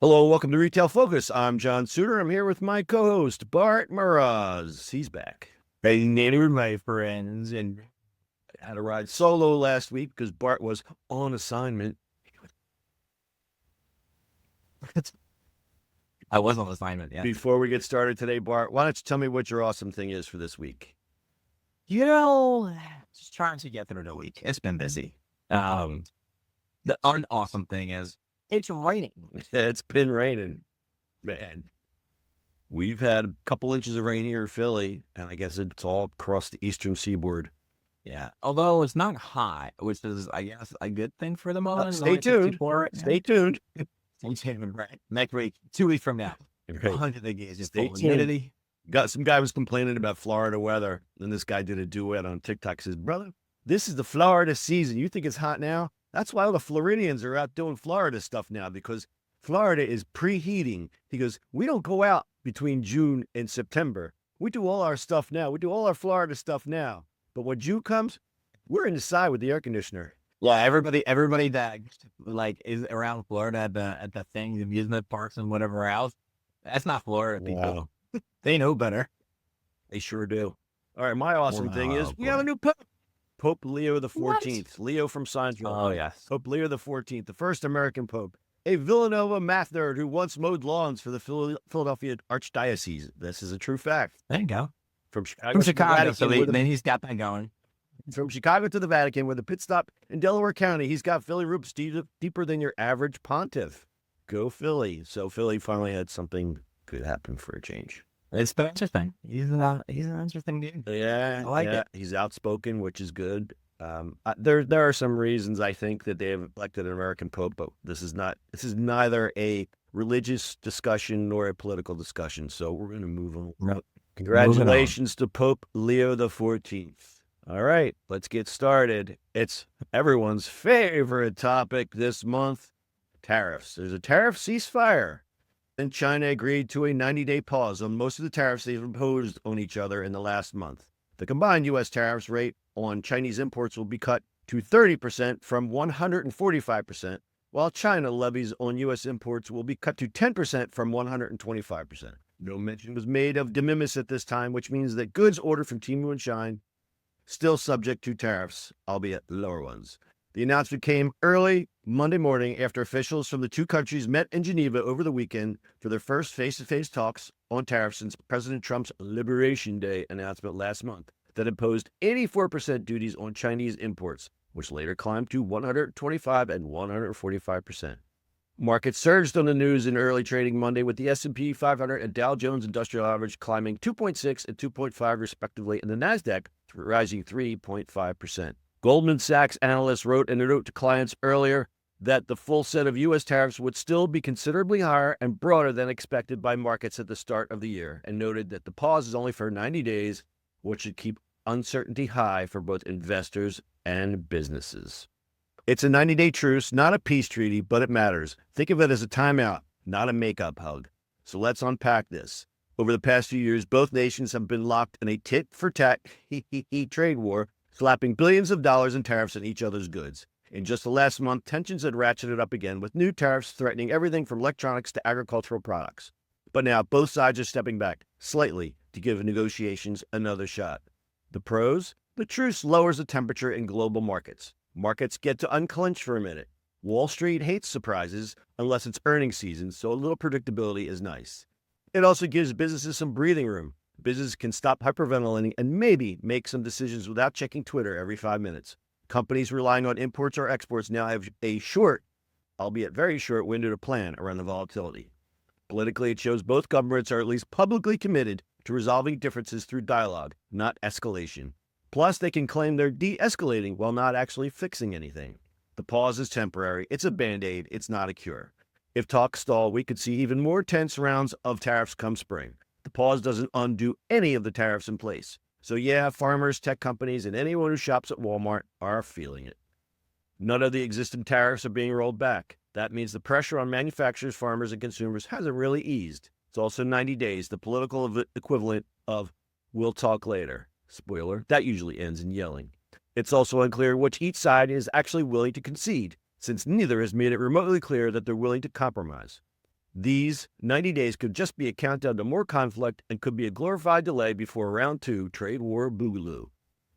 Hello, welcome to Retail Focus. I'm John Suder. I'm here with my co-host, Bart Mroz. He's back. Hey, with my friends, and I had to ride solo last week because Bart was on assignment. I was on assignment, yeah. Before we get started today, Bart, why don't you tell me what your awesome thing is for this week? Just trying to get through the week. It's been busy. The unawesome thing is it's raining. It's been raining, man. We've had a couple inches of rain here in Philly, and I guess it's all across the eastern seaboard. Yeah, although it's not hot, which is, I guess, a good thing for the moment. Stay tuned. Stay tuned. Right. Next week, 2 weeks from now. Right. Stay tuned. Some guy was complaining about Florida weather, and this guy did a duet on TikTok. Says, brother, this is the Florida season. You think it's hot now? That's why all the Floridians are out doing Florida stuff now, because Florida is preheating. He goes, we don't go out between June and September. We do all our stuff now. We do all our Florida stuff now. But when June comes, we're inside with the air conditioner. Yeah, everybody that is around Florida at the things, amusement parks and whatever else. That's not Florida people. Wow. They know better. They sure do. All right, my awesome thing is we have a new pope. Pope Leo the 14th. Leo from Seinfeld. Oh, yes. Pope Leo the 14th, the first American pope. A Villanova math nerd who once mowed lawns for the Philadelphia Archdiocese. This is a true fact. There you go. From Chicago to the Vatican, then he's got that going. From Chicago to the Vatican, with a pit stop in Delaware County, he's got Philly roots deeper than your average pontiff. Go Philly. So Philly finally had something good happen for a change. It's been interesting. He's an interesting dude. Yeah, I like it. He's outspoken, which is good. There are some reasons I think that they have elected an American pope, but this is neither a religious discussion nor a political discussion. So we're going to move on. Nope. Congratulations to Pope Leo the 14th. All right, let's get started. It's everyone's favorite topic this month, tariffs. There's a tariff ceasefire. And China agreed to a 90-day pause on most of the tariffs they've imposed on each other in the last month. The combined U.S. tariffs rate on Chinese imports will be cut to 30% from 145%, while China levies on U.S. imports will be cut to 10% from 125%. No mention was made of de minimis at this time, which means that goods ordered from Temu and Shine still subject to tariffs, albeit lower ones. The announcement came early Monday morning after officials from the two countries met in Geneva over the weekend for their first face-to-face talks on tariffs since President Trump's Liberation Day announcement last month that imposed 84% duties on Chinese imports, which later climbed to 125 and 145%. Markets surged on the news in early trading Monday, with the S&P 500 and Dow Jones Industrial Average climbing 2.6 and 2.5 respectively, and the Nasdaq rising 3.5%. Goldman Sachs analysts wrote in a note to clients earlier that the full set of U.S. tariffs would still be considerably higher and broader than expected by markets at the start of the year, and noted that the pause is only for 90 days, which should keep uncertainty high for both investors and businesses. It's a 90-day truce, not a peace treaty, but it matters. Think of it as a timeout, not a make-up hug. So let's unpack this. Over the past few years, both nations have been locked in a tit-for-tat trade war, slapping billions of dollars in tariffs on each other's goods. In just the last month, tensions had ratcheted up again, with new tariffs threatening everything from electronics to agricultural products. But now both sides are stepping back slightly to give negotiations another shot. The pros? The truce lowers the temperature in global markets. Markets get to unclench for a minute. Wall Street hates surprises unless it's earnings season, so a little predictability is nice. It also gives businesses some breathing room. Businesses can stop hyperventilating and maybe make some decisions without checking Twitter every 5 minutes. Companies relying on imports or exports now have a short, albeit very short, window to plan around the volatility. Politically, it shows both governments are at least publicly committed to resolving differences through dialogue, not escalation. Plus, they can claim they're de-escalating while not actually fixing anything. The pause is temporary. It's a Band-Aid. It's not a cure. If talks stall, we could see even more tense rounds of tariffs come spring. The pause doesn't undo any of the tariffs in place. So yeah, farmers, tech companies, and anyone who shops at Walmart are feeling it. None of the existing tariffs are being rolled back. That means the pressure on manufacturers, farmers, and consumers hasn't really eased. It's also 90 days, the political equivalent of "we'll talk later." Spoiler, that usually ends in yelling. It's also unclear which each side is actually willing to concede, since neither has made it remotely clear that they're willing to compromise. These 90 days could just be a countdown to more conflict and could be a glorified delay before round 2 trade war boogaloo.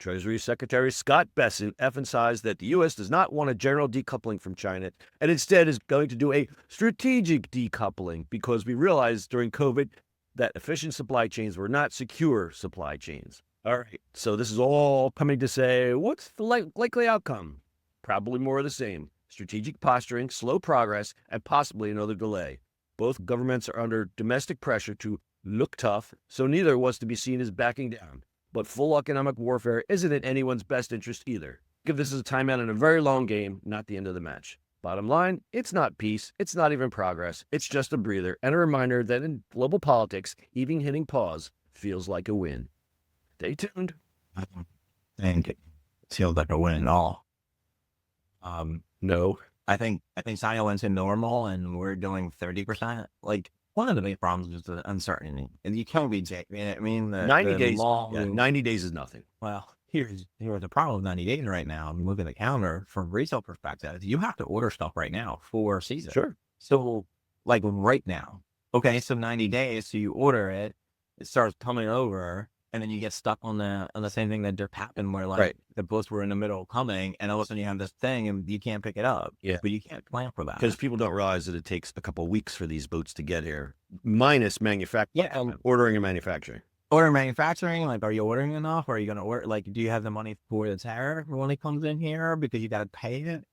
Treasury Secretary Scott Bessent emphasized that the U.S. does not want a general decoupling from China and instead is going to do a strategic decoupling because we realized during COVID that efficient supply chains were not secure supply chains. All right, so this is all coming to say, what's the likely outcome? Probably more of the same. Strategic posturing, slow progress, and possibly another delay. Both governments are under domestic pressure to look tough, so neither was to be seen as backing down. But full economic warfare isn't in anyone's best interest either. Give this as a timeout in a very long game, not the end of the match. Bottom line, it's not peace, it's not even progress, it's just a breather and a reminder that in global politics, even hitting pause feels like a win. Stay tuned. I don't think it feels like a win at all. No. I think China went to normal and we're doing 30%. Like, one of the big problems is the uncertainty. And you can't be, I mean, 90 the days. long, Yeah, 90 days is nothing. Well, here's the problem with 90 days right now. I'm looking at the calendar from retail perspective. You have to order stuff right now for season. Sure. So, like right now. Okay, so 90 days, so you order it, it starts coming over, and then you get stuck on the same thing that just happened where like Right. the boats were in the middle of coming, and all of a sudden you have this thing and you can't pick it up. Yeah. But you can't plan for that. Because people don't realize that it takes a couple of weeks for these boats to get here, minus manufacturing. Yeah. Ordering and manufacturing. Order manufacturing, like, are you ordering enough? Or are you going to order, like, do you have the money for the tariff when it comes in here? Because you got to pay it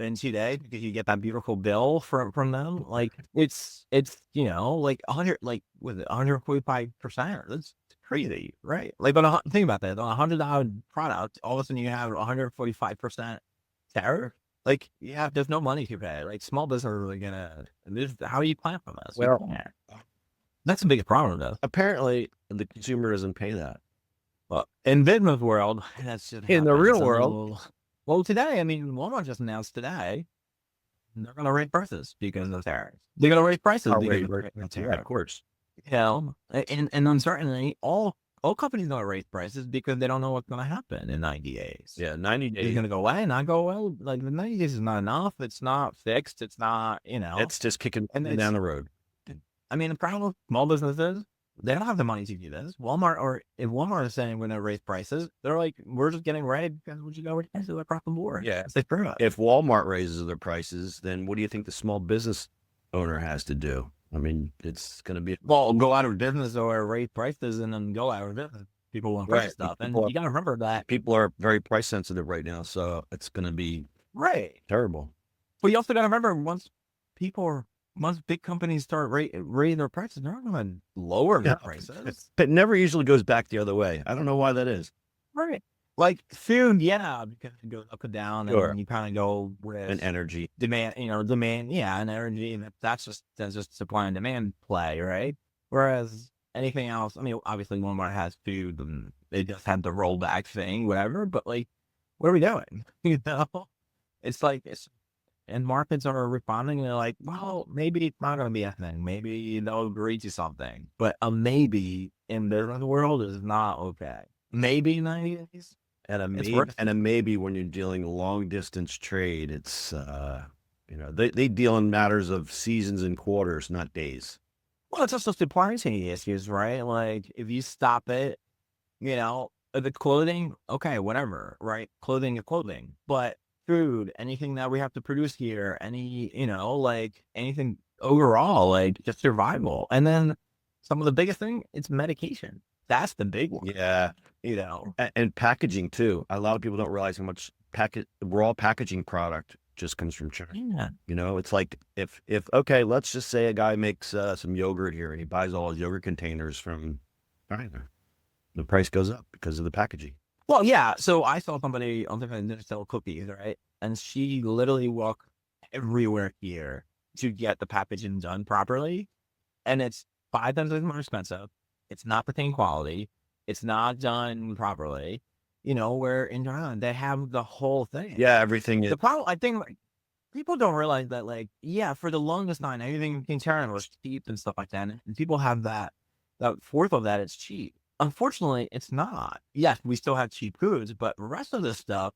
in 2 days because you get that beautiful bill from them. Like, it's you know, like 100, like with 145%. That's crazy, right? Like, but think about that. On $100 product, all of a sudden you have 145% tariff. Like, yeah, there's no money to pay. Like, small business are really gonna. How do you plan for this? Well, that's the biggest problem, though. apparently the consumer doesn't pay that. Well, in business world, that's just In the real world. Well, today, I mean, Walmart just announced today they're going to raise prices because of tariffs. They're going to raise prices because of tariffs. Of course. You know, and uncertainty, all companies going to raise prices because they don't know what's going to happen in 90 days. Yeah, 90 It's days. going to go away, not go well. Like, the 90 days is not enough. It's not fixed. It's not, you know. It's just kicking And down the road. I mean, the problem with small businesses, they don't have the money to do this. Walmart, or if Walmart is saying we're going to raise prices, they're like, we're just getting ready because we go across the board. Yeah. It's like, If Walmart raises their prices, then what do you think the small business owner has to do? I mean, it's going to be well, go out of business or raise prices and then go out of business. People want price Right. stuff. And People are- you got to remember that. people are very price sensitive right now, so it's going to be Right. terrible. But you also got to remember once big companies start raising their prices, they're not going to lower their prices. It never usually goes back the other way. I don't know why that is. Right. Like food, yeah, because it goes up and down, Sure. and you kind of go with And energy. demand, yeah, and energy, and that's just supply and demand play, right? Whereas anything else, I mean, obviously Walmart has food, and they just had the rollback thing, whatever. But like, what are we doing? You know, it's like and markets are responding. And they're like, well, maybe it's not going to be a thing. Maybe they'll agree to something, but a maybe in the world is not okay. Maybe 90 days. And a It's maybe, worth- and a maybe when you're dealing long distance trade, it's they deal in matters of seasons and quarters, not days. Well, it's also supply chain issues, right? Like, if you stop it, you know, the clothing, okay, whatever, right? Clothing is clothing, but food, anything that we have to produce here, like anything overall, like just survival. And then some of the biggest thing, it's medication. That's the big one. Yeah, You know, and packaging too. A lot of people don't realize how much raw packaging product just comes from China. yeah. You know, it's like if okay, let's just say a guy makes some yogurt here and he buys all his yogurt containers from China. The price goes up because of the packaging. Well, yeah. So I saw somebody on the sell cookies, right? And she literally walked everywhere here to get the packaging done properly. And it's 5 times more expensive. It's not the same quality. It's not done properly. You know, where in China, they have the whole thing. Yeah, everything is. The problem, I think, like, people don't realize that, like, yeah, for the longest time, everything in China was cheap and stuff like that. And people have that fourth of that, it's cheap. Unfortunately, it's not. Yes, we still have cheap goods, but the rest of the stuff,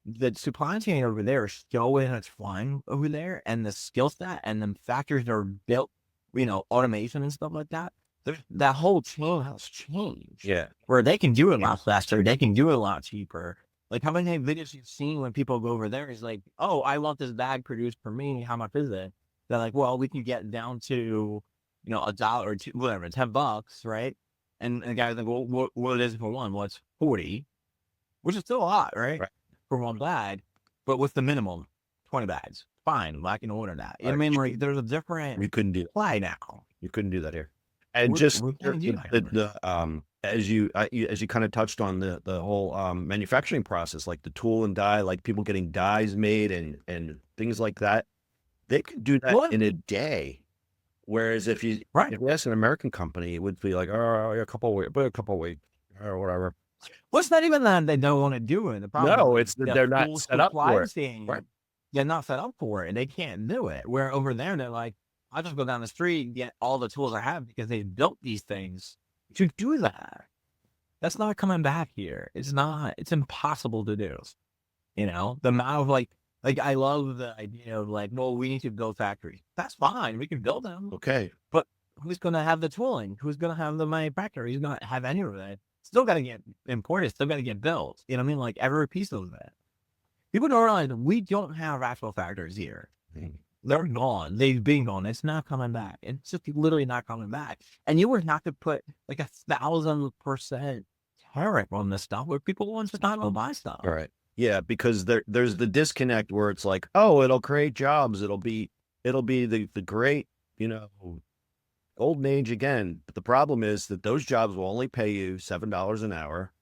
the supply chain over there is so in its flying over there, and the skill set and the factories are built automation and stuff like that. That whole chain has changed. Yeah. Where they can do it a lot faster, they can do it a lot cheaper. Like how many videos you've seen when people go over there is like, oh, I want this bag produced for me. How much is it? They're like, well, we can get down to, $1 or $2, whatever, $10, right? And the guy's like, well, what is it for one? Well, it's 40, which is still a lot, right? For one bag, but with the minimum 20 bags. Fine, I can order that. I mean, like, there's a different You couldn't do apply now. You couldn't do that here. And We're just gonna do that. as you kind of touched on the whole manufacturing process, like the tool and die, like people getting dies made and things like that, they could do that in a day. Whereas if you ask an American company, it would be like, oh, a couple of weeks or whatever. Well, it's not even that they don't want to do it. The problem No, it's that they're not set up for it. Right. They're not set up for it, and they can't do it. Where over there, they're like, I'll just go down the street and get all the tools I have because they built these things to do that. That's not coming back here. It's not. It's impossible to do. The amount of like I love the idea of like, well, we need to build factories. That's fine. We can build them. Okay. But who's going to have the tooling? Who's going to have the manufacturer? Who's going to have any of that? Still got to get imported. Still got to get built. You know what I mean? Like every piece of that. People don't realize we don't have actual factories here. They're gone. They've been gone. It's not coming back. It's just literally not coming back. And you would have to put like 1,000% tariff on this stuff where people want to not go buy stuff. All right. Yeah, because there's the disconnect where it's like, oh, it'll create jobs. It'll be the great, golden age again. But the problem is that those jobs will only pay you $7 an hour.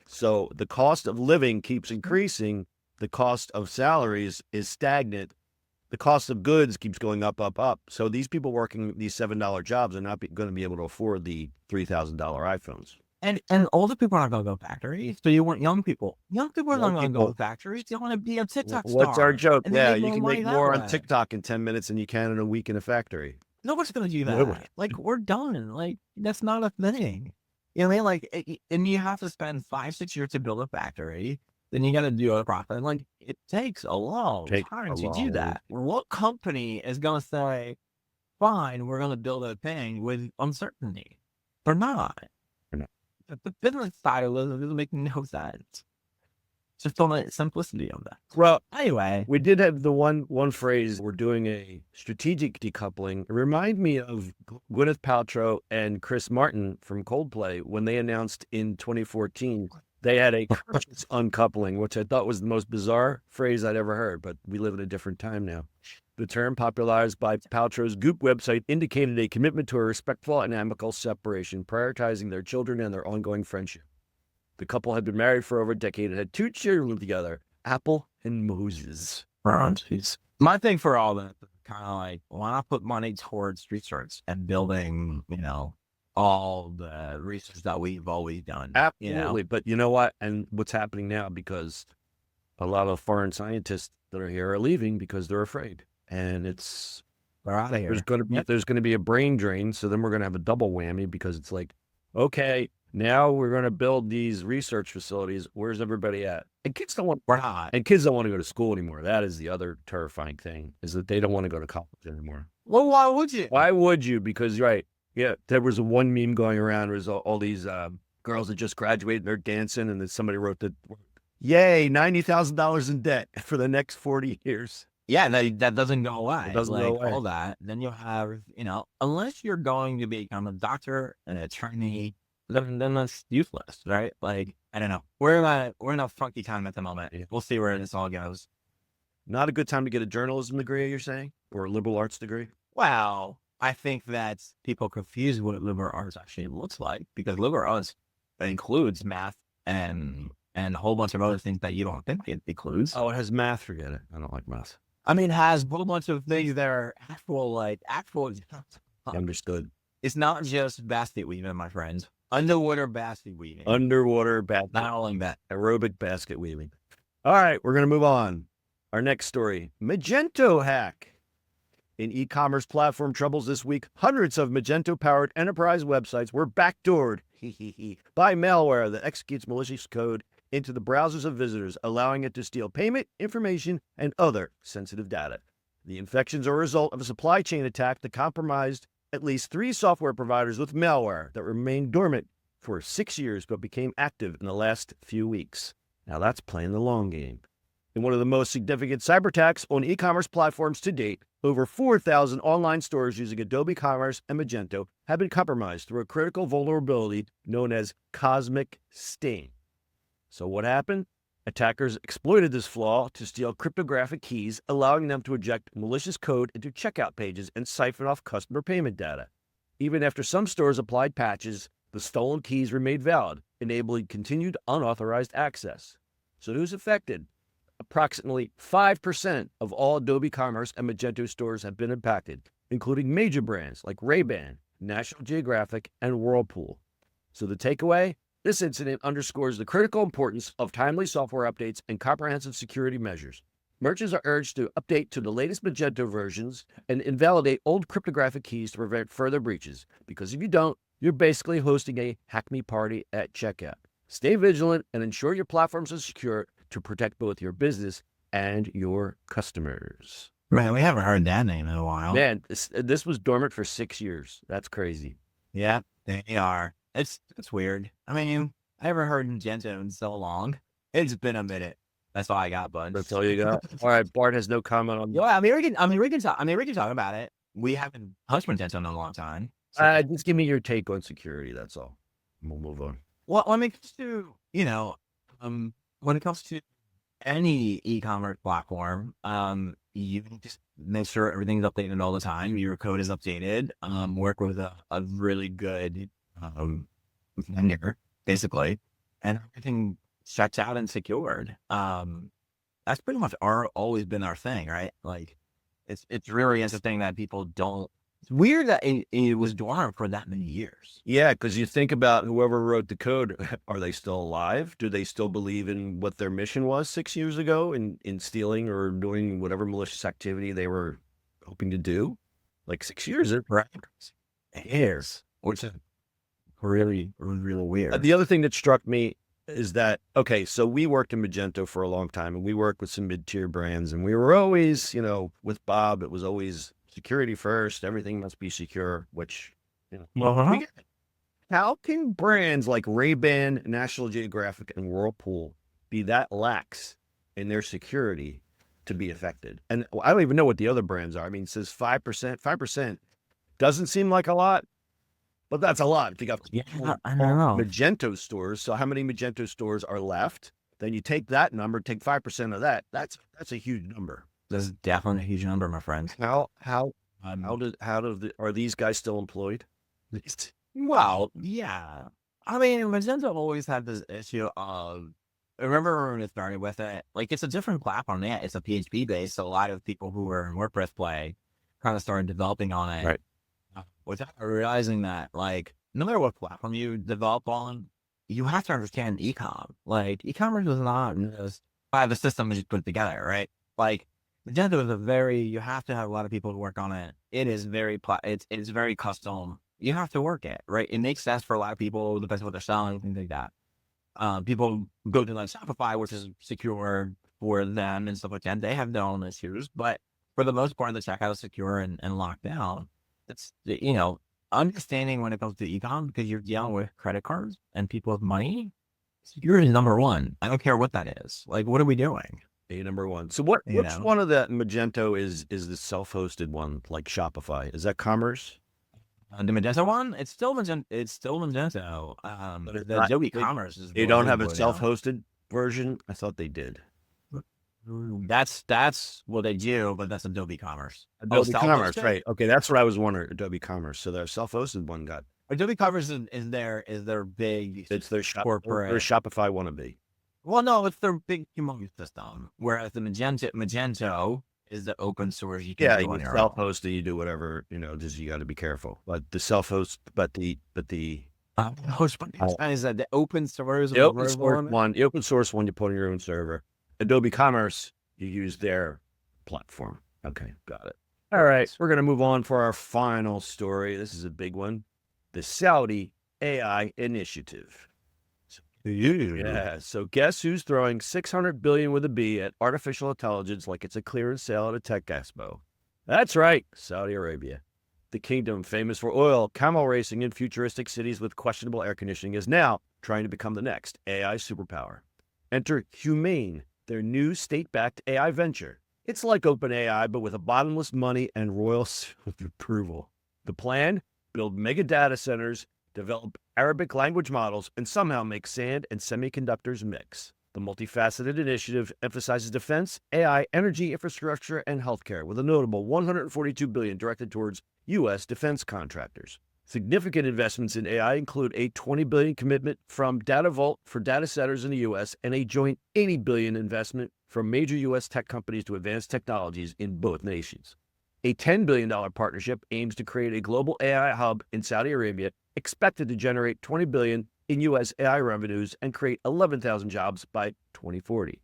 So the cost of living keeps increasing. The cost of salaries is stagnant. The cost of goods keeps going up, up, up. So these people working these $7 jobs are not going to be able to afford the $3,000 iPhones. And older people aren't going to go to factories. So you want young people. Young people are not going to go to factories. They want to be a TikTok star. What's our joke? Yeah, you can make more on way. TikTok in 10 minutes than you can in a week in a factory. Nobody's going to do that. Like, we're done. Like, that's not a thing. You know what I mean? Like, and you have to spend 5-6 years to build a factory. Then you got to do a profit. Like, it takes a long time to do that. What company is going to say, fine, we're going to build a thing with uncertainty? They're not. The business side of it doesn't make no sense. Just on the simplicity of that. Well, anyway, we did have the one phrase, we're doing a strategic decoupling. It reminded me of Gwyneth Paltrow and Chris Martin from Coldplay when they announced in 2014 they had a conscious uncoupling, which I thought was the most bizarre phrase I'd ever heard, but we live in a different time now. The term, popularized by Paltrow's Goop website, indicated a commitment to a respectful and amicable separation, prioritizing their children and their ongoing friendship. The couple had been married for over a decade and had 2 children together, Apple and Moses. My thing for all that, kind of like, why not put money towards research and building, all the research that we've always done? Absolutely. But you know what? And what's happening now, because a lot of foreign scientists that are here are leaving because they're afraid. And they're out of here. There's going to be a brain drain. So then we're going to have a double whammy because it's like, okay, now we're going to build these research facilities. Where's everybody at? And kids don't want to go to school anymore. That is the other terrifying thing, is that they don't want to go to college anymore. Well, why would you? Why would you? Because, right. Yeah. There was one meme going around. There was all these girls that just graduated. They're dancing. And then somebody wrote that, yay, $90,000 in debt for the next 40 years. Yeah, that doesn't go away. It doesn't go away. All that. Then you'll have, unless you're going to become a doctor, an attorney, then that's useless, right? Like, I don't know. We're in a funky time at the moment. Yeah. We'll see where this all goes. Not a good time to get a journalism degree, you're saying? Or a liberal arts degree? Well, I think that people confuse what liberal arts actually looks like, because liberal arts includes math and a whole bunch of other things that you don't think it includes. Oh, it has math. Forget it. I don't like math. I mean, it has a whole bunch of things that are actual. Understood. It's not just basket weaving, my friends. Underwater basket weaving. Not only that. Aerobic basket weaving. All right, we're going to move on. Our next story, Magento hack. In e-commerce platform troubles this week, hundreds of Magento-powered enterprise websites were backdoored by malware that executes malicious code into the browsers of visitors, allowing it to steal payment, information, and other sensitive data. The infections are a result of a supply chain attack that compromised at least 3 software providers with malware that remained dormant for 6 years but became active in the last few weeks. Now that's playing the long game. In one of the most significant cyber attacks on e-commerce platforms to date, over 4,000 online stores using Adobe Commerce and Magento have been compromised through a critical vulnerability known as Cosmic Stain. So what happened? Attackers exploited this flaw to steal cryptographic keys, allowing them to inject malicious code into checkout pages and siphon off customer payment data. Even after some stores applied patches, the stolen keys remained valid, enabling continued unauthorized access. So who's affected? Approximately 5% of all Adobe Commerce and Magento stores have been impacted, including major brands like RayBan, National Geographic, and Whirlpool. So the takeaway? This incident underscores the critical importance of timely software updates and comprehensive security measures. Merchants are urged to update to the latest Magento versions and invalidate old cryptographic keys to prevent further breaches, because if you don't, you're basically hosting a hack me party at checkout. Stay vigilant and ensure your platforms are secure to protect both your business and your customers. Man, we haven't heard that name in a while. Man, this was dormant for 6 years. That's crazy. Yeah, they are. It's weird. I mean, I haven't heard Magento in so long. It's been a minute. That's all I got, bud. That's all you got? All right, Bart has no comment on Yeah, I mean, we can talk about it. We haven't touched Magento in a long time. So. Just give me your take on security. That's all. We'll move on. Well, when it comes to, when it comes to any e-commerce platform, you can just make sure everything's updated all the time. Your code is updated. Work with a really good vendor, basically, and everything checks out and secured. That's pretty much always been our thing, right? Like, it's really interesting that people don't. It's weird that it was dormant for that many years. Yeah, because you think about whoever wrote the code. Are they still alive? Do they still believe in what their mission was 6 years ago in stealing or doing whatever malicious activity they were hoping to do? Like 6 years, Right. years. Which is really weird. The other thing that struck me is that, okay, so we worked in Magento for a long time, and we worked with some mid-tier brands, and we were always, with Bob, it was always security first, everything must be secure, which, how can brands like RayBan, National Geographic, and Whirlpool be that lax in their security to be affected? And I don't even know what the other brands are. I mean, it says 5%. 5% doesn't seem like a lot, but that's a lot. If you got I don't know. Magento stores, so how many Magento stores are left? Then you take that number, take 5% of that. That's a huge number. That's definitely a huge number, my friend. Are these guys still employed? Well, yeah. I mean, Magento always had this issue of, remember when it started with it? Like, it's a different platform. Yeah, it's a PHP based, so a lot of people who were in WordPress play kind of started developing on it. Right. Without realizing that, like, no matter what platform you develop on, you have to understand e-com. Like, e-commerce is not just the system is just put together, right? Like, Magento is you have to have a lot of people to work on it. It is it's very custom. You have to work it, right? It makes sense for a lot of people, depends on what they're selling, things like that. People go to like Shopify, which is secure for them and stuff like that. They have their own issues, but for the most part, the checkout is secure and locked down. It's, understanding when it comes to e-com, because you're dealing with credit cards and people with money, security is number one. I don't care what that is. Like, what are we doing? Number one. So which one of the Magento is the self-hosted one, like Shopify? Is that Commerce? The Magento one, it's still Magento. The Adobe Commerce is. They don't have a self-hosted version. I thought they did. That's what they do, but that's Adobe Commerce. Adobe Commerce, right? Okay, that's what I was wondering. Adobe Commerce. So their self-hosted one got. Adobe Commerce is their big. It's their corporate. Their Shopify wannabe. Well, no, it's their big humongous system. Whereas the Magento is the open source. You can do on your self-host, you do whatever, just you got to be careful. But the self-host, the is that the open source? The open source one you put on your own server. Adobe Commerce, you use their platform. Okay, got it. All right, we're going to move on for our final story. This is a big one. The Saudi AI initiative. Yeah. So guess who's throwing $600 billion with a B at artificial intelligence like it's a clearance sale at a tech expo? That's right, Saudi Arabia. The kingdom, famous for oil, camel racing, and futuristic cities with questionable air conditioning, is now trying to become the next AI superpower. Enter Humane, their new state-backed AI venture. It's like OpenAI, but with a bottomless money and royal approval. The plan? Build mega data centers, develop Arabic language models, and somehow make sand and semiconductors mix. The multifaceted initiative emphasizes defense, AI, energy infrastructure, and healthcare, with a notable $142 billion directed towards U.S. defense contractors. Significant investments in AI include a $20 billion commitment from DataVault for data centers in the U.S. and a joint $80 billion investment from major U.S. tech companies to advance technologies in both nations. A $10 billion partnership aims to create a global AI hub in Saudi Arabia, expected to generate $20 billion in U.S. AI revenues and create 11,000 jobs by 2040.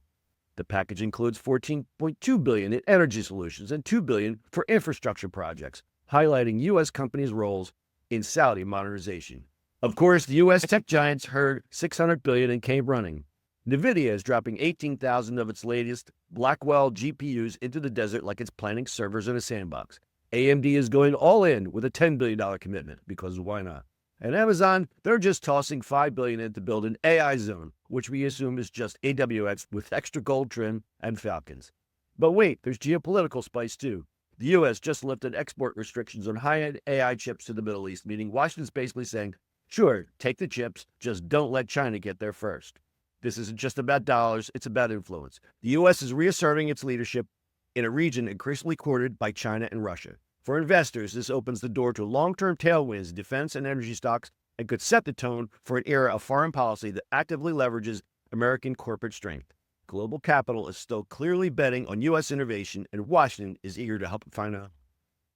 The package includes $14.2 billion in energy solutions and $2 billion for infrastructure projects, highlighting U.S. companies' roles in Saudi modernization. Of course, the U.S. tech giants heard $600 billion and came running. NVIDIA is dropping 18,000 of its latest Blackwell GPUs into the desert like it's planning servers in a sandbox. AMD is going all in with a $10 billion commitment, because why not? And Amazon, they're just tossing $5 billion in to build an AI zone, which we assume is just AWS with extra gold trim and Falcons. But wait, there's geopolitical spice too. The U.S. just lifted export restrictions on high-end AI chips to the Middle East, meaning Washington's basically saying, sure, take the chips, just don't let China get there first. This isn't just about dollars, it's about influence. The U.S. is reasserting its leadership in a region increasingly courted by China and Russia. For investors, this opens the door to long-term tailwinds in defense and energy stocks and could set the tone for an era of foreign policy that actively leverages American corporate strength. Global capital is still clearly betting on U.S. innovation, and Washington is eager to help it find out.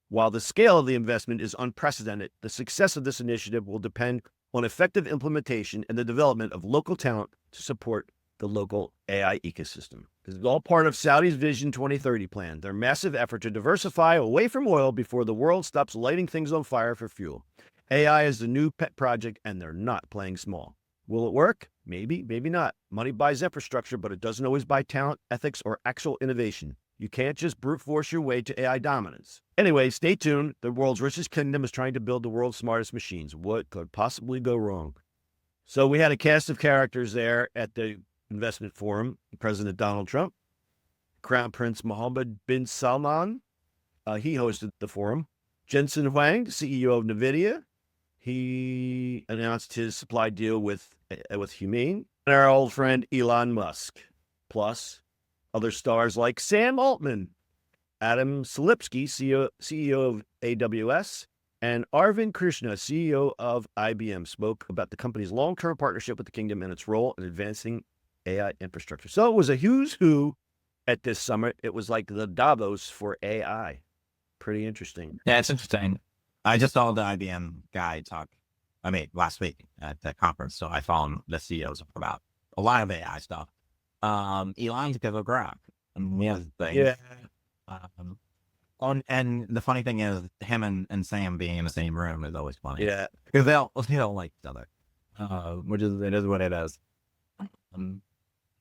While the scale of the investment is unprecedented, the success of this initiative will depend on effective implementation and the development of local talent to support the local AI ecosystem. This is all part of Saudi's Vision 2030 plan, their massive effort to diversify away from oil before the world stops lighting things on fire for fuel. AI is the new pet project, and they're not playing small. Will it work? Maybe, maybe not. Money buys infrastructure, but it doesn't always buy talent, ethics, or actual innovation. You can't just brute force your way to AI dominance. Anyway, stay tuned. The world's richest kingdom is trying to build the world's smartest machines. What could possibly go wrong? So we had a cast of characters there at the investment forum. President Donald Trump, Crown Prince Mohammed bin Salman, he hosted the forum. Jensen Huang, CEO of NVIDIA, he announced his supply deal with Humane. And our old friend Elon Musk, plus other stars like Sam Altman, Adam Selipsky, CEO of AWS, and Arvind Krishna, CEO of IBM, spoke about the company's long-term partnership with the kingdom and its role in advancing AI infrastructure. So it was a who's who at this summit. It was like the Davos for AI. Pretty interesting. Yeah, it's interesting. I just saw the IBM guy talk, last week at the conference. So I followed the CEOs about a lot of AI stuff. Elon's give a grab. And the other thing. Yeah. And the funny thing is, him and Sam being in the same room is always funny. Yeah. Because they don't like each other. It is what it is.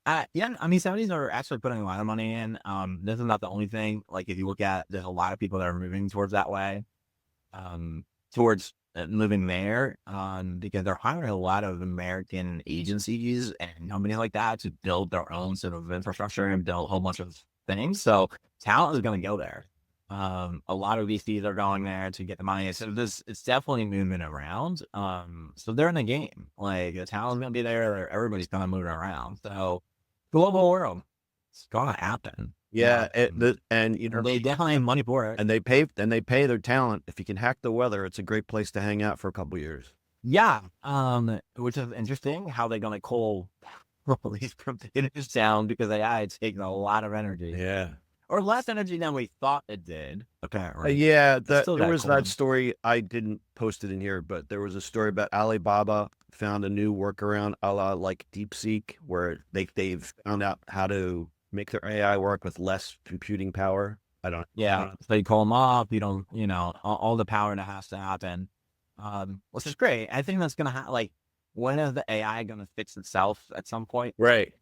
Saudis are actually putting a lot of money in. This is not the only thing. Like, if you look at, there's a lot of people that are moving towards that way, towards moving there, because they're hiring a lot of American agencies and companies like that to build their own sort of infrastructure and build a whole bunch of things. So talent is going to go there. A lot of VCs are going there to get the money. So it's definitely moving around. So they're in the game. Like, the talent's going to be there. Everybody's kind of moving around. So global world, it's going to happen. Yeah, they definitely have money for it, and they pay their talent. If you can hack the weather, it's a great place to hang out for a couple of years. Yeah, which is interesting. How they're going to cool all these computers down, because AI is taking a lot of energy. Yeah, or less energy than we thought it did. Apparently, there was that story. I didn't post it in here, but there was a story about Alibaba found a new workaround, a la like DeepSeek, where they've found out how to make their AI work with less computing power. So you call them off. You don't, all the power that has to happen, which is great. I think that's gonna like, when is the AI gonna fix itself at some point? Right.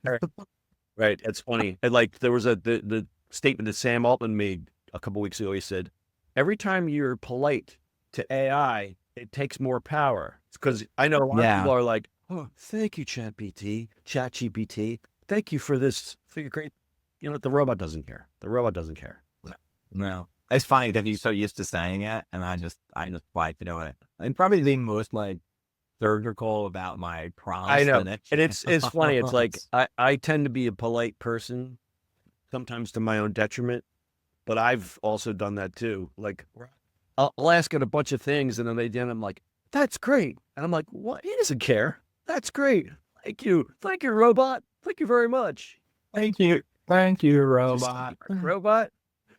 Right. It's funny. And like, there was the statement that Sam Altman made a couple weeks ago. He said, every time you're polite to AI, it takes more power. Because I know a lot of people are like, oh, thank you, ChatGPT. Thank you for this. For your great. You know what? The robot doesn't care. The robot doesn't care. No. It's funny that he's so used to saying it, and I just like to know it. I'm probably the most like surgical about my prompts. I know. than it- And it's funny. It's like I tend to be a polite person, sometimes to my own detriment, but I've also done that too. Like I'll ask it a bunch of things, and then I'm like, that's great. And I'm like, what? He doesn't care. That's great. Thank you. Thank you, robot. Thank you very much. Thank you, robot. Robot.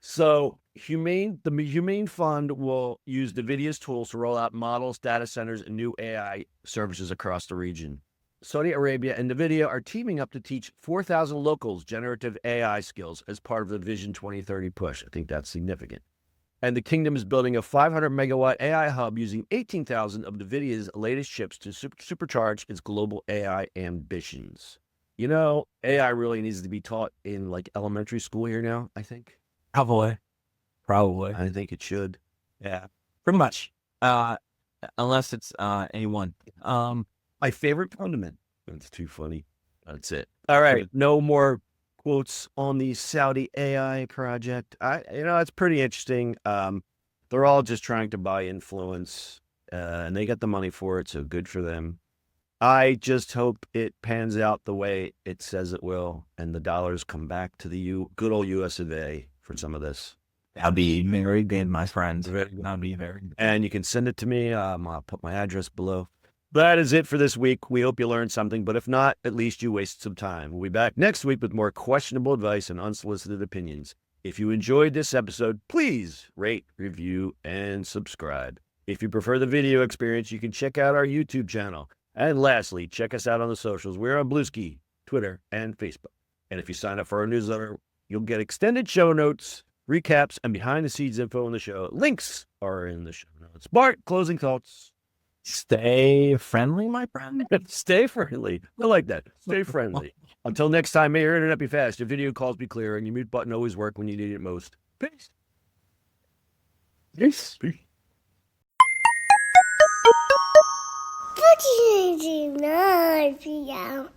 So the Humane Fund will use NVIDIA's tools to roll out models, data centers, and new AI services across the region. Saudi Arabia and NVIDIA are teaming up to teach 4,000 locals generative AI skills as part of the Vision 2030 push. I think that's significant. And the kingdom is building a 500 megawatt AI hub using 18,000 of NVIDIA's latest chips to supercharge its global AI ambitions. You know, AI really needs to be taught in like elementary school here now, I think. Probably. I think it should. Yeah. Pretty much. Unless it's A1. My favorite condiment. That's too funny. That's it. All right. No more quotes on the Saudi AI project. It's pretty interesting. They're all just trying to buy influence, and they get the money for it, so good for them. I just hope it pans out the way it says it will, and the dollars come back to the good old US of A for some of this. That'd be very good, my friends. That'd be very good. And you can send it to me. I'll put my address below. That is it for this week. We hope you learned something, but if not, at least you wasted some time. We'll be back next week with more questionable advice and unsolicited opinions. If you enjoyed this episode, please rate, review, and subscribe. If you prefer the video experience, you can check out our YouTube channel. And lastly, check us out on the socials. We're on Bluesky, Twitter, and Facebook. And if you sign up for our newsletter, you'll get extended show notes, recaps, and behind-the-scenes info on the show. Links are in the show notes. Bart, closing thoughts. Stay friendly, my friend. Stay friendly. I like that. Stay friendly. Until next time, may your internet be fast, your video calls be clear, and your mute button always work when you need it most. Peace. Peace. Peace. What do you do now,